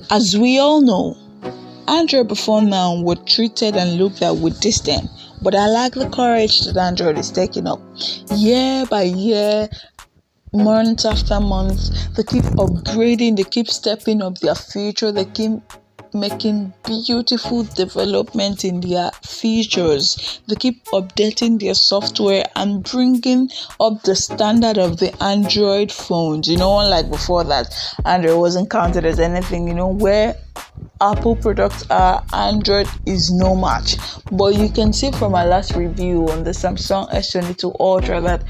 As we all know, Android before now were treated and looked at with disdain, but I like the courage that Android is taking up. Year by year, month after month, they keep upgrading, they keep stepping up their feature, they keep making beautiful development in their features. They keep updating their software and bringing up the standard of the Android phones. Unlike before that, Android wasn't counted as anything. Where Apple products are, Android is no match. But you can see from our last review on the Samsung S22 Ultra that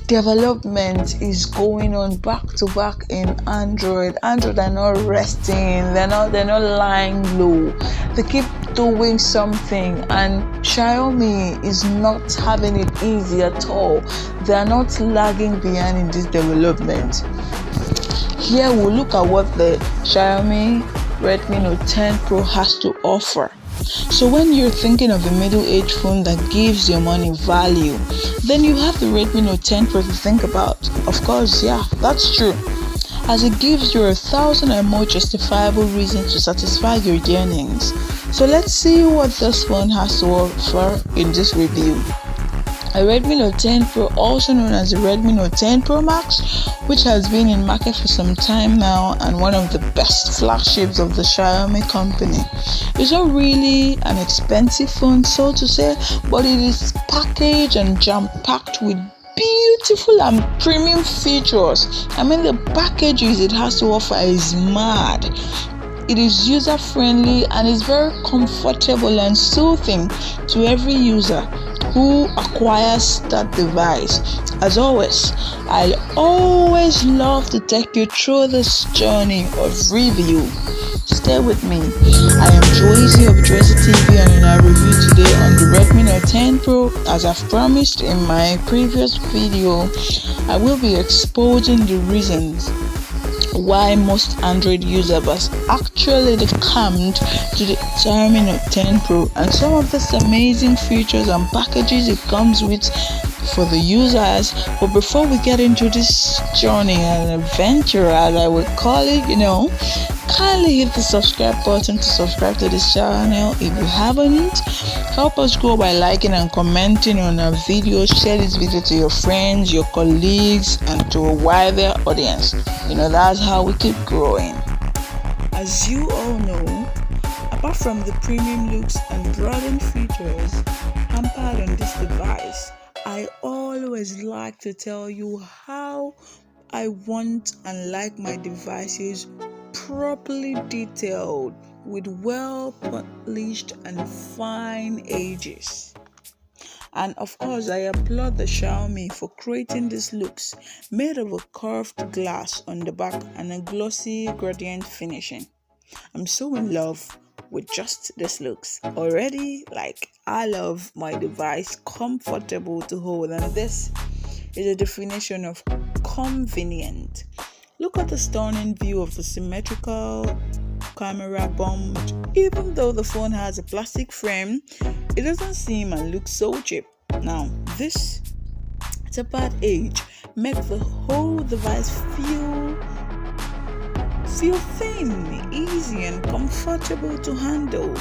development is going on back to back in Android. Android are not resting, they're not lying low. They keep doing something, and Xiaomi is not having it easy at all. They are not lagging behind in this development. Here we'll look at what the Xiaomi Redmi Note 10 Pro has to offer. So when you're thinking of a middle-aged phone that gives your money value, then you have the Redmi Note 10 Pro to think about. Of course, yeah, that's true, as it gives you 1,000 and more justifiable reasons to satisfy your yearnings. So let's see what this phone has to offer in this review. A Redmi Note 10 Pro, also known as the Redmi Note 10 Pro Max, which has been in market for some time now and one of the best flagships of the Xiaomi company. It's not really an expensive phone, so to say, but it is packaged and jam-packed with beautiful and premium features. The packages it has to offer is mad. It is user-friendly and is very comfortable and soothing to every user who acquires that device. As always, I always love to take you through this journey of review. Stay with me. I am Joycey of Joycey TV, and in our review today on the Redmi Note 10 Pro, as I've promised in my previous video, I will be exposing the reasons why most Android users actually come to the Xiaomi Note 10 Pro and some of these amazing features and packages it comes with for the users. But before we get into this journey and adventure, as I would call it, kindly hit the subscribe button to subscribe to this channel if you haven't. Help us grow by liking and commenting on our videos. Share this video to your friends, your colleagues, and to a wider audience. That's how we keep growing. As you all know, apart from the premium looks and broadened features hampered on this device, I always like to tell you how I want and like my devices properly detailed with well polished and fine edges. And of course, I applaud the Xiaomi for creating these looks made of a curved glass on the back and a glossy gradient finishing. I'm so in love with just these looks already. I love my device, comfortable to hold, and this is a definition of convenient. Look at the stunning view of the symmetrical camera bump. Even though the phone has a plastic frame, it doesn't seem and look so cheap. Now, this tapered edge makes the whole device feel thin, easy, and comfortable to handle.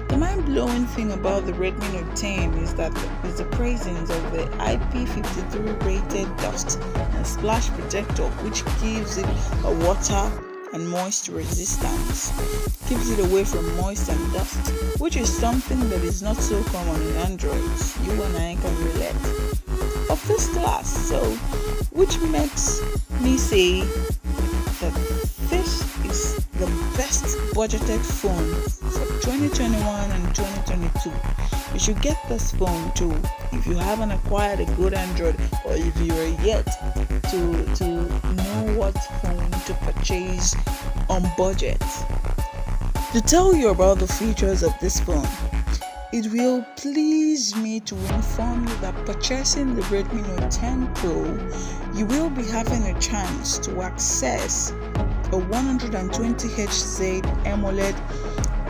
The mind-blowing thing about the Redmi Note 10 is the presence of the IP53 rated dust and splash protector, which gives it a water and moist resistance. Keeps it away from moist and dust, which is something that is not so common in Androids. You and I can relate. Of this class, so which makes me say that this is the best budgeted phone for 2021 and 2022. You should get this phone too if you haven't acquired a good Android, or if you are yet to know what phone to purchase on budget. To tell you about the features of this phone, it will please me to inform you that purchasing the Redmi Note 10 Pro, you will be having a chance to access a 120Hz AMOLED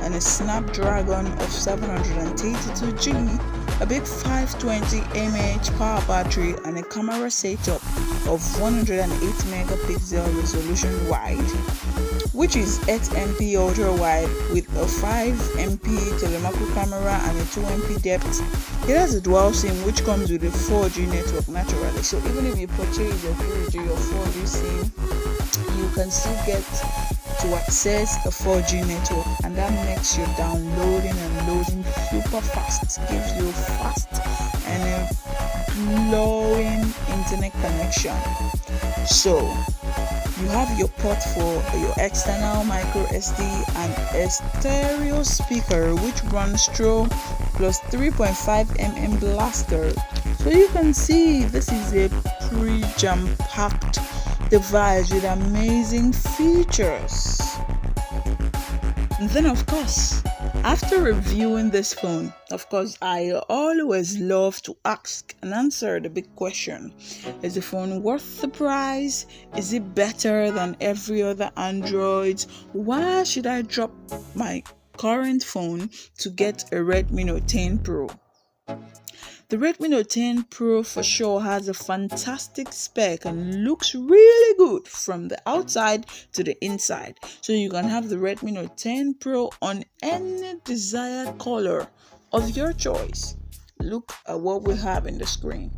and a Snapdragon of 732G, a big 520 mAh power battery, and a camera setup of 108 megapixel resolution wide. which is 8MP ultra wide with a 5MP telemacro camera and a 2MP depth. It has a dual SIM which comes with a 4G network naturally. So even if you purchase a 3G or 4G SIM, you can still get to access a 4G network, and that makes your downloading and loading super fast. It gives you fast and a glowing internet connection. So you have your port for your external micro SD and a stereo speaker which runs through plus 3.5mm blaster. So you can see this is a pre-jam-packed device with amazing features. And then of course, after reviewing this phone, of course, I always love to ask and answer the big question: is the phone worth the price? Is it better than every other Android? Why should I drop my current phone to get a Redmi Note 10 Pro? The Redmi Note 10 Pro for sure has a fantastic spec and looks really good from the outside to the inside. So you can have the Redmi Note 10 Pro on any desired color of your choice. Look at what we have in the screen.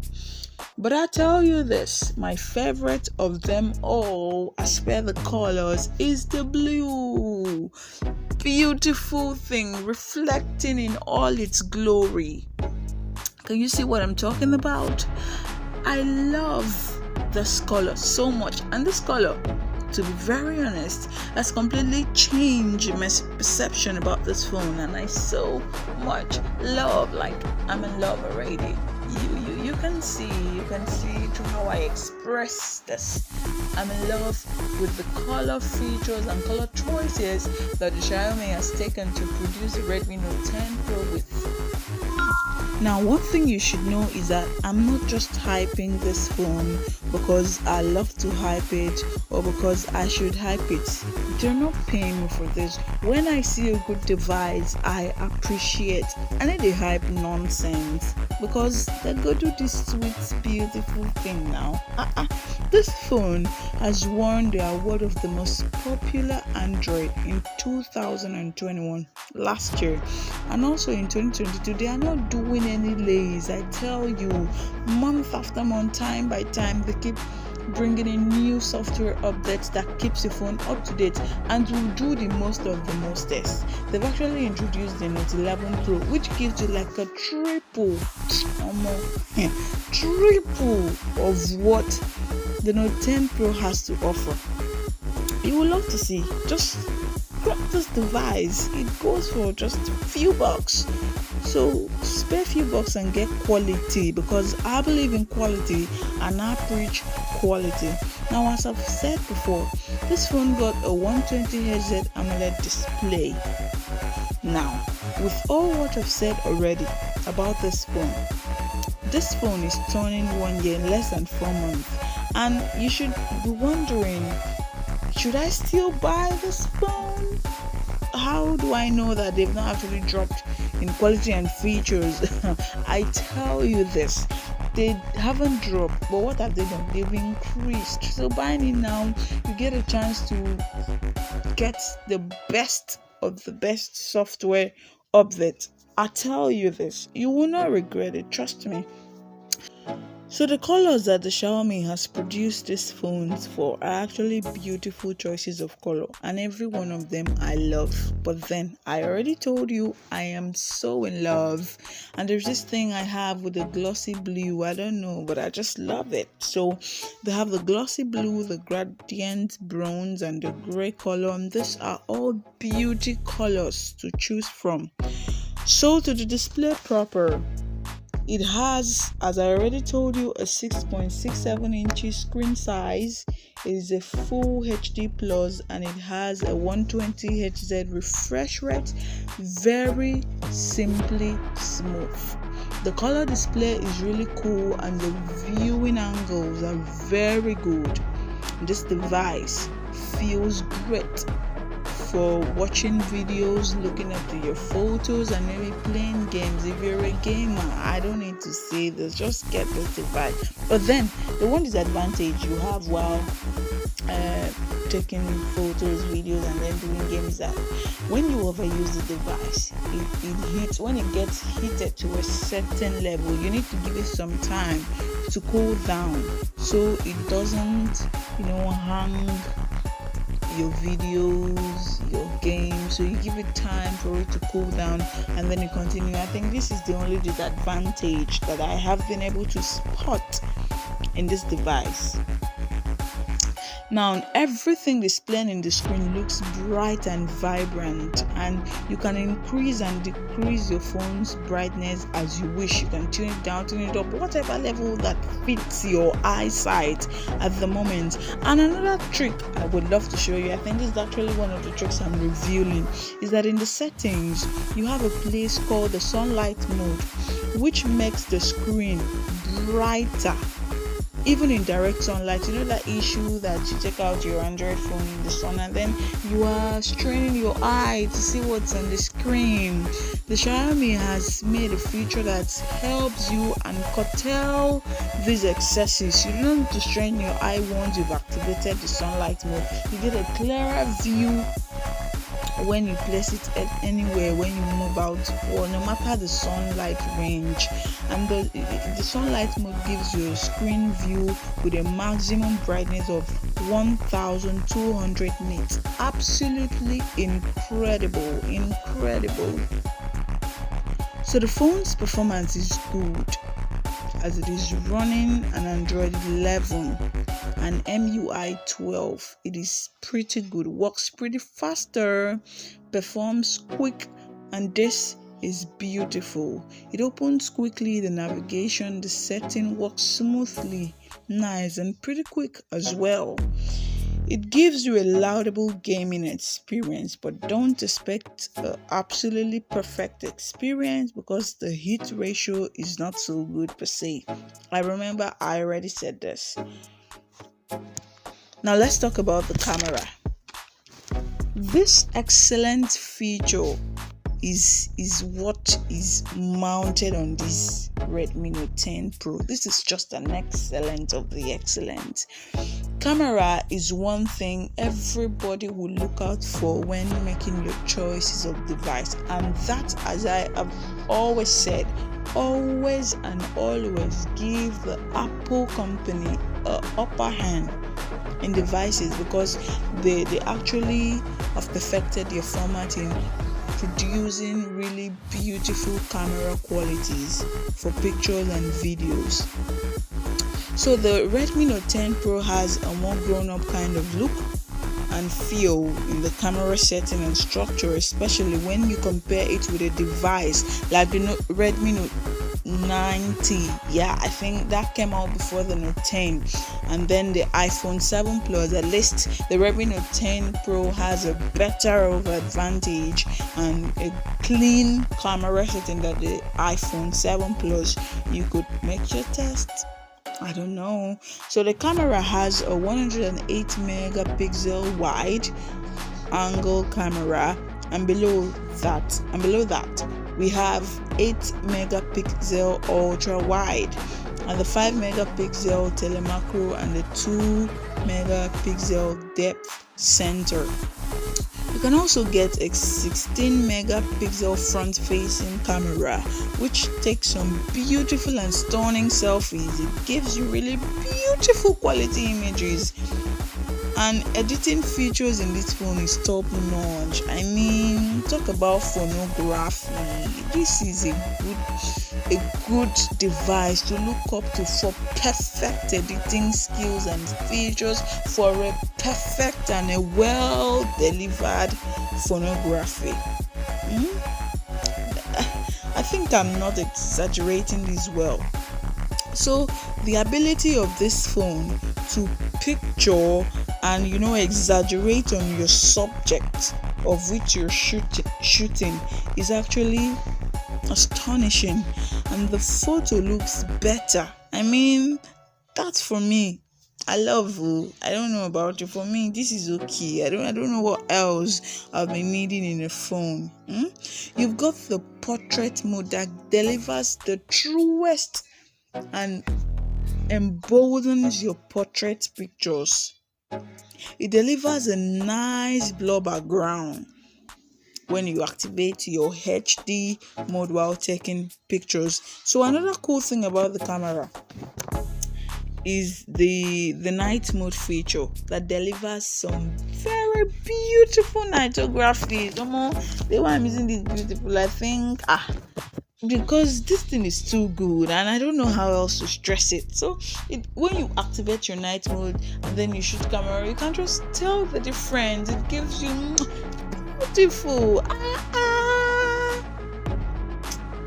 But I tell you this, my favorite of them all, as per the colors, is the blue. Beautiful thing, reflecting in all its glory. Can you see what I'm talking about? I love this color so much, and this color, to be very honest, has completely changed my perception about this phone, and I so much love, like I'm in love already. You can see through how I express this. I'm in love with the color features and color choices that the Xiaomi has taken to produce the Redmi Note 10 Pro with. Now, one thing you should know is that I'm not just hyping this phone because I love to hype it or because I should hype it. They're not paying me for this. When I see a good device, I appreciate. I need the hype nonsense because they go do this sweet, beautiful thing now. This phone has won the award of the most popular Android in 2021 last year, and also in 2022. They are not doing any lays. I tell you, month after month, time by time, they keep bringing in new software updates that keeps your phone up to date and will do the most of the mostest. They've actually introduced the Note 11 Pro, which gives you like a triple of what the Note 10 Pro has to offer. You will love to see. Just grab this device. It goes for just a few bucks. So spare a few bucks and get quality, because I believe in quality and I preach quality. Now, as I've said before, this phone got a 120Hz AMOLED display. Now, with all what I've said already about this phone is turning 1 year in less than 4 months, and you should be wondering, should I still buy this phone? How do I know that they've not actually dropped in quality and features? I tell you this, they haven't dropped, but what have they done? They've increased. So buying it now, you get a chance to get the best of the best software update. I tell you this, you will not regret it, trust me. So the colors that the Xiaomi has produced these phones for are actually beautiful choices of color, and every one of them I love. But then I already told you I am so in love, and there's this thing I have with the glossy blue. I don't know, but I just love it. So they have the glossy blue, the gradient bronze, and the gray color, and these are all beauty colors to choose from. So to the display proper, it has, as I already told you, a 6.67 inches screen size. It is a full HD plus, and it has a 120Hz refresh rate. Very simply smooth. The color display is really cool, and the viewing angles are very good. This device feels great for watching videos, looking at your photos, and maybe playing games. If you're a gamer, I don't need to say this, just get this device. But then the one disadvantage you have while taking photos, videos, and then doing games, that when you overuse the device, it hits, when it gets heated to a certain level, you need to give it some time to cool down so it doesn't, hang your videos, your games. So you give it time for it to cool down and then you continue. I think this is the only disadvantage that I have been able to spot in this device. Now, everything displayed in the screen looks bright and vibrant, and you can increase and decrease your phone's brightness as you wish. You can tune it down, tune it up, whatever level that fits your eyesight at the moment. And another trick I would love to show you, I think this is actually one of the tricks I'm revealing, is that in the settings, you have a place called the sunlight mode, which makes the screen brighter. Even in direct sunlight, that issue that you take out your Android phone in the sun and then you are straining your eye to see what's on the screen. The Xiaomi has made a feature that helps you and curtail these excesses. You don't need to strain your eye once you've activated the sunlight mode. You get a clearer view when you place it anywhere, when you move out, or no matter the sunlight range. And the sunlight mode gives you a screen view with a maximum brightness of 1200 nits. Absolutely incredible. So the phone's performance is good, as it is running an Android 11 and MUI 12. It is pretty good, works pretty faster, performs quick, and this is beautiful. It opens quickly, the navigation, the setting works smoothly, nice, and pretty quick as well. It gives you a laudable gaming experience, but don't expect an absolutely perfect experience because the heat ratio is not so good per se. I remember I already said this. Now let's talk about the camera. This excellent feature is what is mounted on this Redmi Note 10 Pro. This is just an excellent of the excellent. Camera is one thing everybody will look out for when making your choices of device, and that, as I have always said, always and always give the Apple company an upper hand in devices, because they actually have perfected their formatting, producing really beautiful camera qualities for pictures and videos. So the Redmi Note 10 Pro has a more grown-up kind of look and feel in the camera setting and structure, especially when you compare it with a device like the Redmi Note 90. Yeah, I think that came out before the Note 10, and then the iPhone 7 Plus. At least the Redmi Note 10 Pro has a better of advantage and a clean camera setting than the iPhone 7 Plus. You could make your test, I don't know. So the camera has a 108 megapixel wide angle camera, and below that we have 8 megapixel ultra wide, and the 5 megapixel telemacro, and the 2 megapixel depth sensor. You can also get a 16 megapixel front facing camera, which takes some beautiful and stunning selfies. It gives you really beautiful quality images, and editing features in this phone is top notch. I mean, talk about phonography. This is a good device to look up to for perfect editing skills and features, for a perfect and a well delivered phonography. I think I'm not exaggerating this well. So the ability of this phone to picture and exaggerate on your subject of which you're shooting is actually astonishing, and the photo looks better. I mean, that's for me. I love you. I don't know about you. For me, this is okay. I don't know what else I've been needing in a phone. You've got the portrait mode that delivers the truest and emboldens your portrait pictures. It delivers a nice blur background when you activate your HD mode while taking pictures. So another cool thing about the camera is the night mode feature that delivers some very beautiful nightography. The way I'm using this beautiful, I think because this thing is too good and I don't know how else to stress it. So when you activate your night mode and then you shoot camera, you can just tell the difference. It gives you beautiful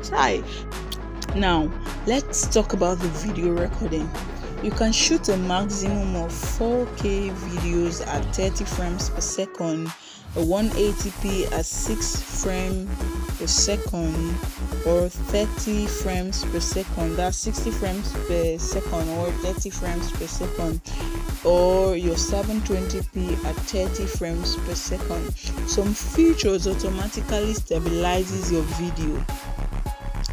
Try. Now let's talk about the video recording. You can shoot a maximum of 4K videos at 30 frames per second, a 180p at 6 frames per second, or 30 frames per second. That's 60 frames per second or 30 frames per second, or your 720p at 30 frames per second. Some features automatically stabilizes your video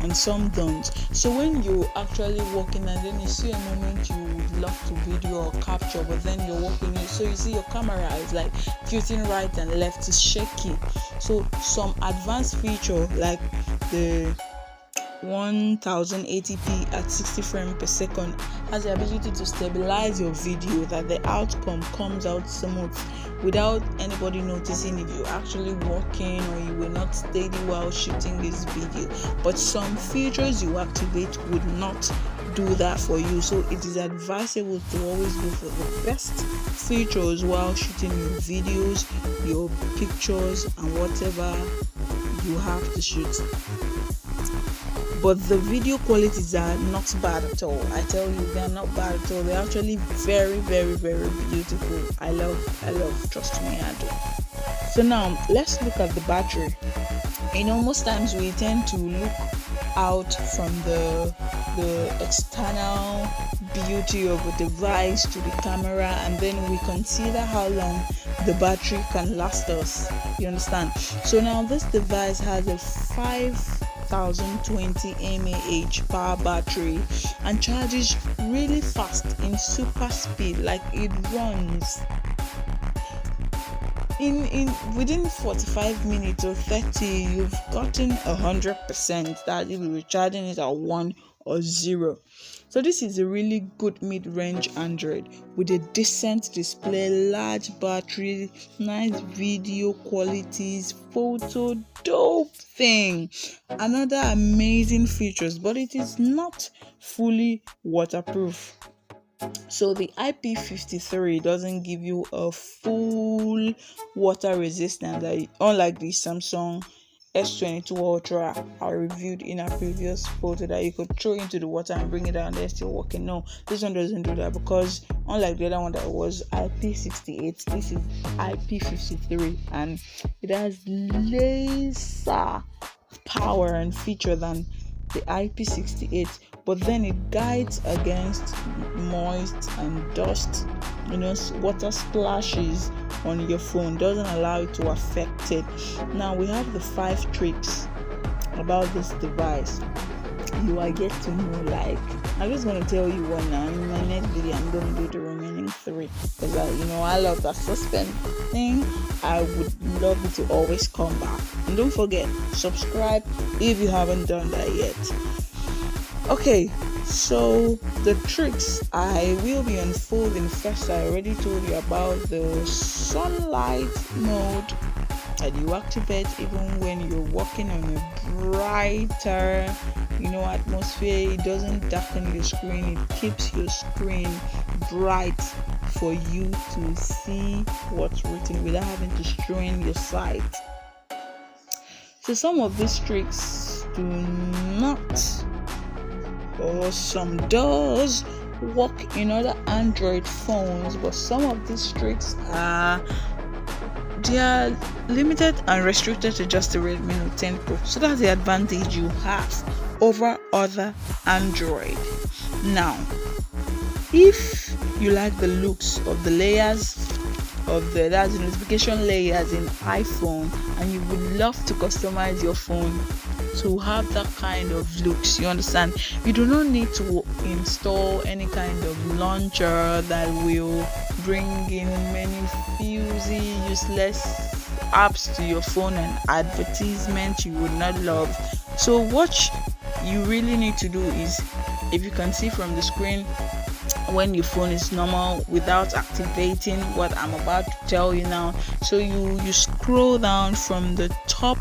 and some don't. So when you're actually walking and then you see a moment you would love to video or capture, but then you're walking, so you see your camera is like tilting right and left, is shaky. So some advanced feature like the 1080p at 60 frames per second has the ability to stabilize your video, that the outcome comes out smooth without anybody noticing if you're actually walking or you were not steady while shooting this video. But some features you activate would not do that for you, so it is advisable to always go for the best features while shooting your videos, your pictures, and whatever you have to shoot. But the video qualities are not bad at all. I tell you, they are not bad at all. They're actually very, very, very beautiful. I love, trust me, I do. So now let's look at the battery. Most times we tend to look out from the external beauty of a device to the camera, and then we consider how long the battery can last us. You understand? So now this device has a 5020 mAh power battery and charges really fast in super speed. Like it runs in within 45 minutes or 30, you've gotten 100%. that if you're recharging it at 1 or 0. So this is a really good mid-range Android with a decent display, large battery, nice video qualities, photo, dope thing. Another amazing features, but it is not fully waterproof. So the IP53 doesn't give you a full water resistance, unlike the Samsung S22 Ultra I reviewed in a previous photo, that you could throw into the water and bring it out and they're still working. No, this one doesn't do that, because unlike the other one that was IP68, this is IP53 and it has laser power and feature than the IP68, but then it guides against moist and dust, water splashes on your phone, doesn't allow it to affect it. Now we have the 5 tricks about this device you are yet to know. I'm just going to tell you one now. In my next video I'm going to do the remaining 3, because I love that suspense thing. I would love you to always come back, and don't forget, subscribe if you haven't done that yet. Okay, so the tricks I will be unfolding. First, I already told you about the sunlight mode that you activate even when you're walking on a brighter atmosphere. It doesn't darken your screen, it keeps your screen bright for you to see what's written without having to strain your sight. So some of these tricks do not, or some does work in other Android phones, but some of these tricks are limited and restricted to just the Redmi Note 10 Pro. So that's the advantage you have over other Android. Now, if you like the looks of the layers of the notification layers in iPhone, and you would love to customize your phone to have that kind of looks. You understand? You do not need to install any kind of launcher that will bring in many fuzzy, useless apps to your phone and advertisements you would not love. So what you really need to do is, if you can see from the screen, when your phone is normal without activating what I'm about to tell you now, so you scroll down from the top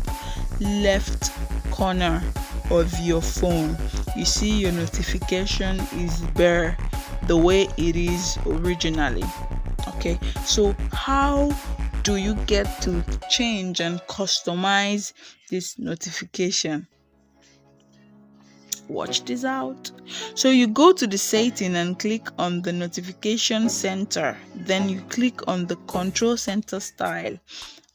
left corner of your phone. You see your notification is bare the way it is originally. Okay, so how do you get to change and customize this notification? Watch this out. So you go to the setting and click on the notification center. Then you click on the control center style,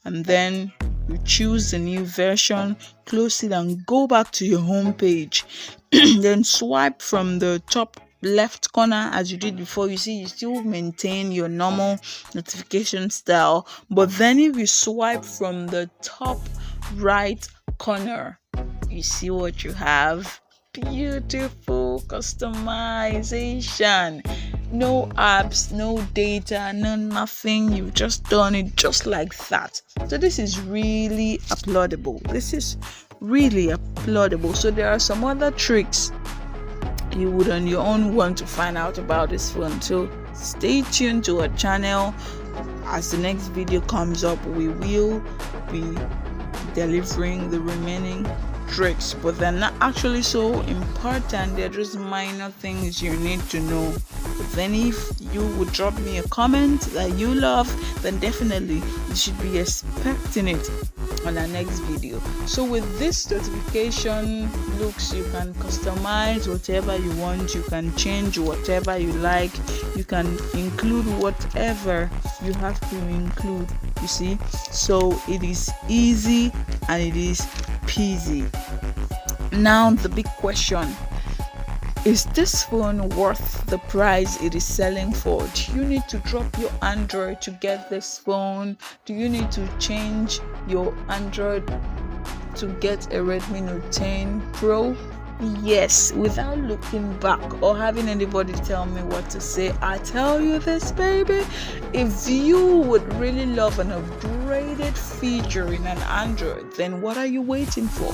and then you choose the new version, close it and go back to your home page. Then swipe from the top left corner as you did before. You see, you still maintain your normal notification style, but then if you swipe from the top right corner, you see what you have. Beautiful customization. No apps, no data, no nothing. You've just done it just like that. So this is really applaudable. So there are some other tricks you would on your own want to find out about this phone. So stay tuned to our channel. As the next video comes up, we will be delivering the remaining tricks, but they're not actually so important. They're just minor things you need to know. But then if you would drop me a comment that you love, then definitely you should be expecting it on our next video. So with this notification looks, you can customize whatever you want, you can change whatever you like, you can include whatever you have to include, you see. So it is easy and it is peasy. Now the big question: is this phone worth the price it is selling for? Do you need to drop your Android to get this phone? Do you need to change your Android to get a Redmi Note 10 Pro? Yes, without looking back or having anybody tell me what to say, I tell you this, baby. If you would really love an upgraded feature in an Android, then what are you waiting for?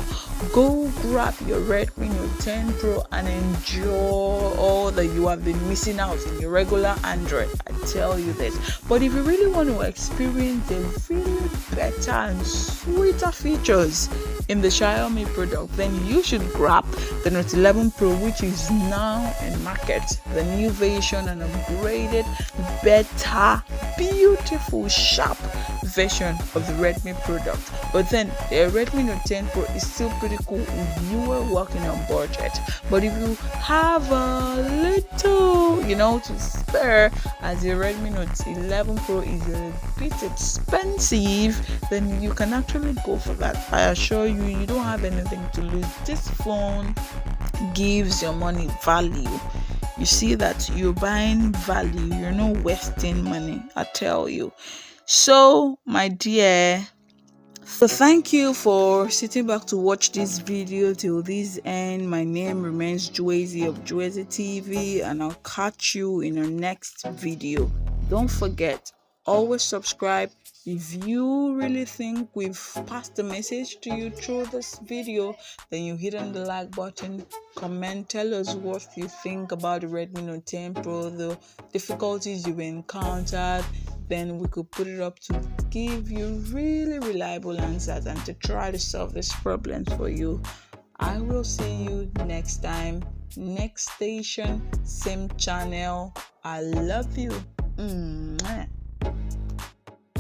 Go grab your Redmi Note 10 Pro and enjoy all that you have been missing out in your regular Android. I tell you this. But if you really want to experience the really better and sweeter features in the Xiaomi product, then you should grab the Note 11 Pro, which is now in market. The new version and upgraded, better, beautiful, sharp version of the Redmi product. But then the Redmi Note 10 Pro is still pretty cool if you were working on budget. But if you have a little, to spare, as the Redmi Note 11 Pro is a bit expensive, then you can actually go for that. I assure you, you don't have anything to lose. This phone gives your money value. You see that you're buying value, you're not wasting money, I tell you. So my dear, so thank you for sitting back to watch this video till this end. My name remains Joyzy of Joyzy TV, and I'll catch you in our next video. Don't forget, always subscribe. If you really think we've passed the message to you through this video, then you hit on the like button, comment, tell us what you think about the Redmi Note 10 Pro, the difficulties you've encountered. Then we could put it up to give you really reliable answers and to try to solve these problems for you. I will see you next time, next station, same channel. I love you.